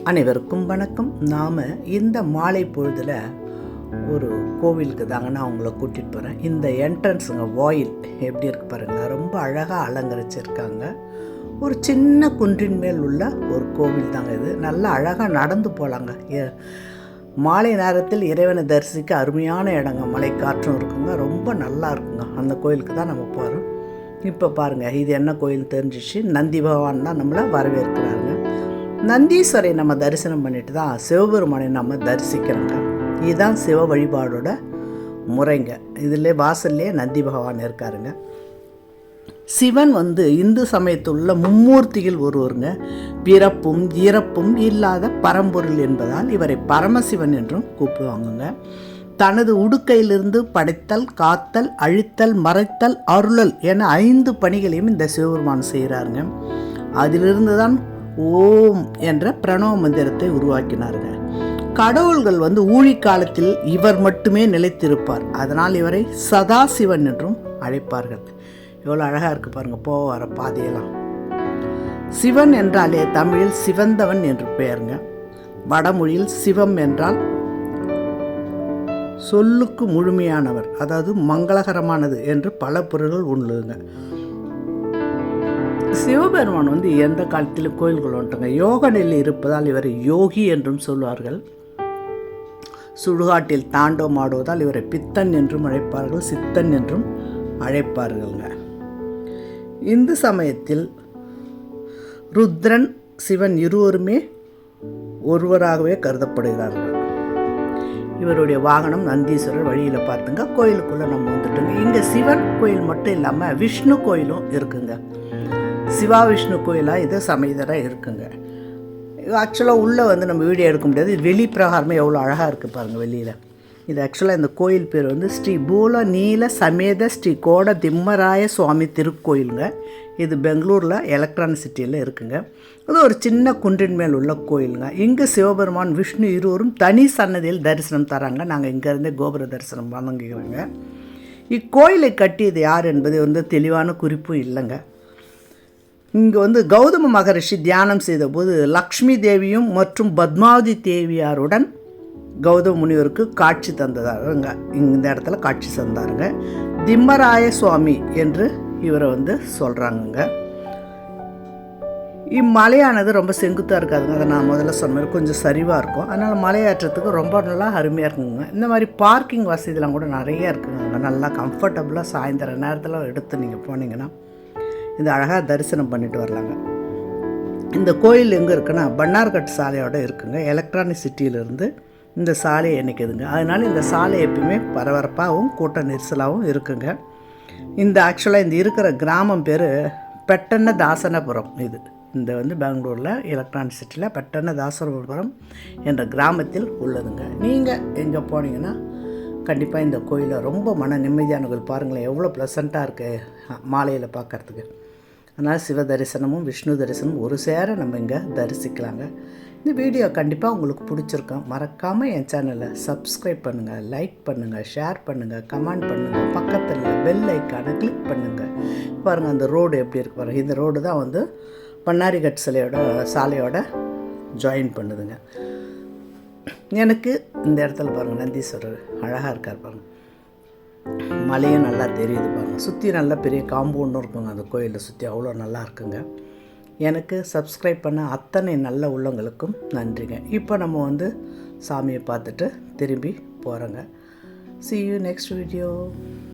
அனைவருக்கும் வணக்கம். நாம் இந்த மாலை பொழுதில் ஒரு கோவிலுக்கு தாங்க நான் உங்களை கூட்டிகிட்டு போகிறேன். இந்த என்ட்ரன்ஸுங்க வாயில் எப்படி இருக்கு பாருங்களேன், ரொம்ப அழகாக அலங்கரிச்சிருக்காங்க. ஒரு சின்ன குன்றின் மேல் உள்ள ஒரு கோவில் தாங்க இது. நல்லா அழகாக நடந்து போகலாங்க. மாலை நேரத்தில் இறைவனை தரிசிக்க அருமையான இடங்க, மலை காற்றும் இருக்குங்க, ரொம்ப நல்லா இருக்குங்க. அந்த கோயிலுக்கு தான் நம்ம போகிறோம். இப்போ பாருங்கள், இது என்ன கோயில் தெரிஞ்சிச்சு. நந்தி பகவான் தான் நம்மளை வரவேற்கிறாருங்க. நந்தீஸ்வரை நம்ம தரிசனம் பண்ணிட்டு தான் சிவபெருமானை நம்ம தரிசிக்கிறோங்க. இதுதான் சிவ வழிபாடோட முறைங்க. இதில் வாசல்லே நந்தி பகவான் இருக்காருங்க. சிவன் இந்து சமயத்துள்ள மும்மூர்த்திகள் ஒருவருங்க. பிறப்பும் இறப்பும் இல்லாத பரம்பொருள் என்பதால் இவரை பரமசிவன் என்றும் கூப்பிடுவாங்கங்க. தனது உடுக்கையிலிருந்து படைத்தல், காத்தல், அழித்தல், மறைத்தல், அருளல் என 5 பணிகளையும் இந்த சிவபெருமான் செய்கிறாருங்க. அதிலிருந்து தான் ஓம் என்ற பிரணவ மந்திரத்தை உருவாக்கினாருங்க. கடவுள்கள் ஊழி காலத்தில் இவர் மட்டுமே நிலைத்திருப்பார். அதனால் இவரை சதாசிவன் என்றும் அழைப்பார்கள். எவ்வளோ அழகாக இருக்குது பாருங்கள், போக வர பாதையெல்லாம். சிவன் என்றாலே தமிழில் சிவந்தவன் என்று பெயருங்க. வடமொழியில் சிவம் என்றால் சொல்லுக்கு முழுமையானவர், அதாவது மங்களகரமானது என்று பல பொருள்கள் உள்ளதுங்க. சிவபெருமான் எந்த காலத்திலும் கோயில்கள் வந்துட்டுங்க. யோக நிலையில் இருப்பதால் இவரை யோகி என்றும் சொல்வார்கள். சுடுகாட்டில் தாண்டவம் ஆடுவதால் இவரை பித்தன் என்றும் அழைப்பார்கள், சித்தன் என்றும் அழைப்பார்கள்ங்க. இந்து சமயத்தில் ருத்ரன், சிவன் இருவருமே ஒருவராகவே கருதப்படுகிறார்கள். இவருடைய வாகனம் நந்தீஸ்வரர். வழியில் பார்த்துங்க, கோயிலுக்குள்ளே நம்ம வந்துட்டோங்க. இங்கே சிவன் கோயில் மட்டும் இல்லாமல் விஷ்ணு கோயிலும் இருக்குங்க. சிவா விஷ்ணு கோயிலாக இது சமயதராக இருக்குங்க. ஆக்சுவலாக உள்ளே நம்ம வீடியோ எடுக்க முடியாது. வெளி பிரகாரமே எவ்வளோ அழகாக இருக்குது பாருங்கள் வெளியில். இது ஆக்சுவலாக இந்த கோயில் பேர் ஸ்ரீ பூல நீல சமேத ஸ்ரீ கோட திம்மராய சுவாமி திருக்கோயிலுங்க. இது பெங்களூரில் எலக்ட்ரானிக் சிட்டியில் இருக்குங்க. அது ஒரு சின்ன குன்றின் மேல் உள்ள கோயிலுங்க. இங்கே சிவபெருமான் விஷ்ணு இருவரும் தனி சன்னதியில் தரிசனம் தராங்க. நாங்கள் இங்கேருந்தே கோபுர தரிசனம் வழங்குகிறோங்க. இக்கோயிலை கட்டியது யார் என்பது தெளிவான குறிப்பும் இல்லைங்க. இங்கே கௌதம மகரிஷி தியானம் செய்தபோது லக்ஷ்மி தேவியும் மற்றும் பத்மாவதி தேவியாருடன் கௌதம முனிவருக்கு காட்சி தந்ததாருங்க. இந்த இடத்துல காட்சி தந்தாருங்க. திம்மராய சுவாமி என்று இவரை சொல்கிறாங்கங்க. இம்மலையானது ரொம்ப செங்குத்தாக இருக்காதுங்க. அதை நான் முதல்ல சொன்ன கொஞ்சம் சரிவாக இருக்கும். அதனால் மலையேற்றத்துக்கு ரொம்ப நல்லா அருமையாக இருக்குங்க. இந்த மாதிரி பார்க்கிங் வசதியெலாம் கூட நிறைய இருக்குங்க. நல்லா கம்ஃபர்டபுளாக சாயந்தர நேரத்தில் எடுத்து நீங்கள் போனீங்கன்னா இந்த அழகாக தரிசனம் பண்ணிட்டு வரலாங்க. இந்த கோயில் எங்கே இருக்குன்னா பன்னார்கட் சாலையோடு இருக்குங்க. எலக்ட்ரானிக் சிட்டியிலேருந்து இந்த சாலை இணைக்குதுங்க. அதனால் இந்த சாலை எப்பயுமே பரபரப்பாகவும் கூட்ட நெரிசலாகவும் இருக்குங்க. இந்த ஆக்சுவலாக இந்த இருக்கிற கிராமம் பேர் பெட்டன்ன தாசனபுரம். இந்த பெங்களூரில் எலக்ட்ரானிக் சிட்டியில் பெட்டன்ன தாசனபுரம் என்ற கிராமத்தில் உள்ளதுங்க. நீங்கள் எங்கே போனீங்கன்னா கண்டிப்பாக இந்த கோயிலை ரொம்ப மன நிம்மதியானவர்கள் பாருங்களேன், எவ்வளோ ப்ளசண்ட்டாக இருக்குது மாலையில் பார்க்குறதுக்கு. அதனால் சிவ தரிசனமும் விஷ்ணு தரிசனமும் ஒரு சேர நம்ம இங்கே தரிசிக்கலாங்க. இந்த வீடியோ கண்டிப்பாக உங்களுக்கு பிடிச்சிருக்கோம். மறக்காமல் என் சேனலை சப்ஸ்கிரைப் பண்ணுங்கள், லைக் பண்ணுங்கள், ஷேர் பண்ணுங்கள், கமெண்ட் பண்ணுங்கள். பக்கத்தில் பெல் ஐக்கானை கிளிக் பண்ணுங்கள். பாருங்கள் அந்த ரோடு எப்படி இருக்கு பாருங்கள். இந்த ரோடு தான் பன்னாரிகட் சாலையோட ஜாயின் பண்ணுதுங்க. எனக்கு இந்த இடத்துல பாருங்கள் நந்தீஸ்வரர் அழகாக இருக்கார் பாருங்கள். மலையும் நல்லா தெரியுது பாருங்கள். சுற்றி நல்லா பெரிய காம்பவுண்டும் இருக்குங்க. அந்த கோயிலை சுற்றி அவ்வளோ நல்லா இருக்குங்க. எனக்கு சப்ஸ்கிரைப் பண்ண அத்தனை நல்ல உள்ளவங்களுக்கும் நன்றிங்க. இப்போ நம்ம சாமியை பார்த்துட்டு திரும்பி போகிறோங்க. See you next video.